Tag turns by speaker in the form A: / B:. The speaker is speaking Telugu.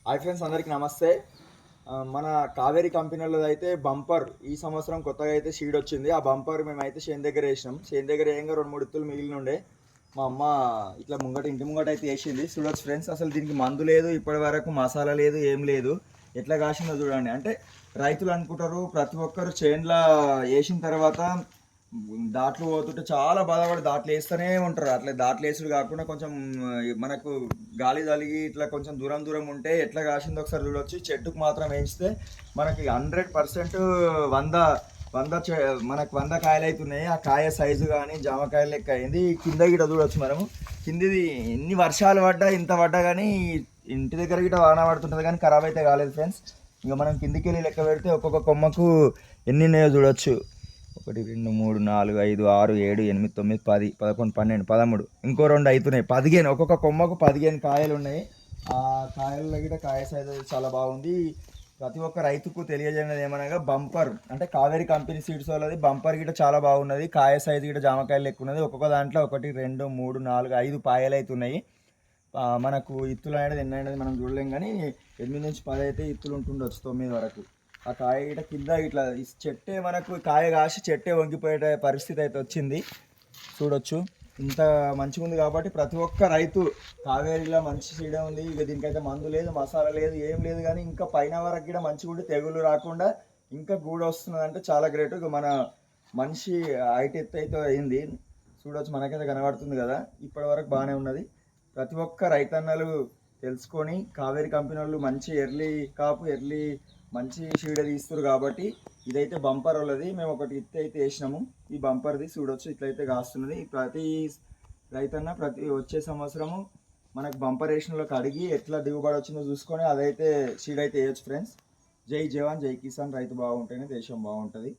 A: హాయ్ ఫ్రెండ్స్, అందరికీ నమస్తే. మన కావేరీ కంపెనీలో అయితే బంపర్ ఈ సంవత్సరం కొత్తగా అయితే షీడ్ వచ్చింది. ఆ బంపర్ మేమైతే చేను దగ్గర వేసినాం. చేను దగ్గర ఏంగా 2-3 ఇత్తులు మిగిలిన ఉండే మా అమ్మ ఇట్లా ఇంటి ముంగట అయితే వేసింది. చూడొచ్చు ఫ్రెండ్స్, అసలు దీనికి మందు లేదు, ఇప్పటి వరకు మసాలా లేదు, ఏం లేదు. ఎట్లా కాసిందో చూడండి. అంటే రైతులు అనుకుంటారు ప్రతి ఒక్కరు చేనులో వేసిన తర్వాత దాట్లు పోతుంటే చాలా బాధపడి దాట్లు వేస్తూనే ఉంటారు. అట్లా దాట్లు వేసుడు కాకుండా కొంచెం మనకు గాలి తలిగి ఇట్లా కొంచెం దూరం దూరం ఉంటే ఎట్లా కాసిందో ఒకసారి చూడవచ్చు. చెట్టుకు మాత్రం వేయిస్తే మనకి 100% వంద వంద మనకు 100 కాయలు అవుతున్నాయి. ఆ కాయ సైజు కానీ జామకాయలు లెక్క అయింది. కింద గిట చూడవచ్చు మనము. కిందిది ఎన్ని వర్షాలు పడ్డా ఇంత పడ్డా కానీ ఇంటి దగ్గర గిట వాన పడుతుంటుంది కానీ ఖరాబ్ అయితే కాలేదు ఫ్రెండ్స్. ఇంకా మనం కిందికి వెళ్ళి లెక్క పెడితే ఒక్కొక్క కొమ్మకు ఎన్ని ఉన్నాయో చూడొచ్చు. 1 2 3 4 5 6 7 8 9 10 11 12 13 ఇంకో 2 అవుతున్నాయి 15. ఒక్కొక్క కొమ్మకు 15 కాయలు ఉన్నాయి. ఆ కాయల్లో కూడా కాయ సైజు చాలా బాగుంది. ప్రతి ఒక్క రైతుకు తెలియజేయడం ఏమనగా బంపర్ అంటే కావేరీ కంపెనీ సీడ్స్ వాళ్ళది బంపర్ గిట చాలా బాగున్నది. కాయ సైజు గిట జామకాయలు ఎక్కువ ఉన్నది. ఒక్కొక్క దాంట్లో 1 2 3 4 5 పాయలు అవుతున్నాయి. మనకు ఇత్తులు అనేది ఎన్ని అనేది మనం చూడలేం కానీ 8 నుంచి 10 అయితే ఇత్తులు ఉంటుండొచ్చు, 9 వరకు. ఆ కాయ గిట కింద ఇట్లా చెట్టే మనకు కాయ కాసి చెట్టే వంగిపోయే పరిస్థితి అయితే వచ్చింది. చూడొచ్చు ఇంత మంచిగా ఉంది. కాబట్టి ప్రతి ఒక్క రైతు కావేరీలో మంచి సీడ ఉంది. ఇక దీనికైతే మందు లేదు, మసాలా లేదు, ఏం లేదు. కానీ ఇంకా పైన వరకు కూడా మంచిగా ఉండి తెగులు రాకుండా ఇంకా గూడ వస్తున్నది అంటే చాలా గ్రేట్. ఇక మన మనిషి హైట్ ఎత్తు అయితే అయింది. చూడొచ్చు, మనకైతే కనబడుతుంది కదా. ఇప్పటి వరకు బాగానే ఉన్నది. ప్రతి ఒక్క రైతన్నలు తెలుసుకొని కావేరీ కంపెనీ వాళ్ళు మంచి ఎర్లీ మంచి షీడ తీస్తారు. కాబట్టి ఇదైతే బంపర్ వాళ్ళది. మేము ఒకటి ఇత్తి అయితే వేసినాము. ఈ బంపర్ది చూడొచ్చు ఇట్లయితే కాస్తున్నది. ప్రతి రైతన్న వచ్చే సంవత్సరము మనకు బంపర్ వేసినలోకి అడిగి ఎట్లా దిగుబడి వచ్చిందో చూసుకొని అదైతే షీడ్ అయితే వేయచ్చు ఫ్రెండ్స్. జై జవాన్ జై కిసాన్. రైతు బాగుంటేనే దేశం బాగుంటుంది.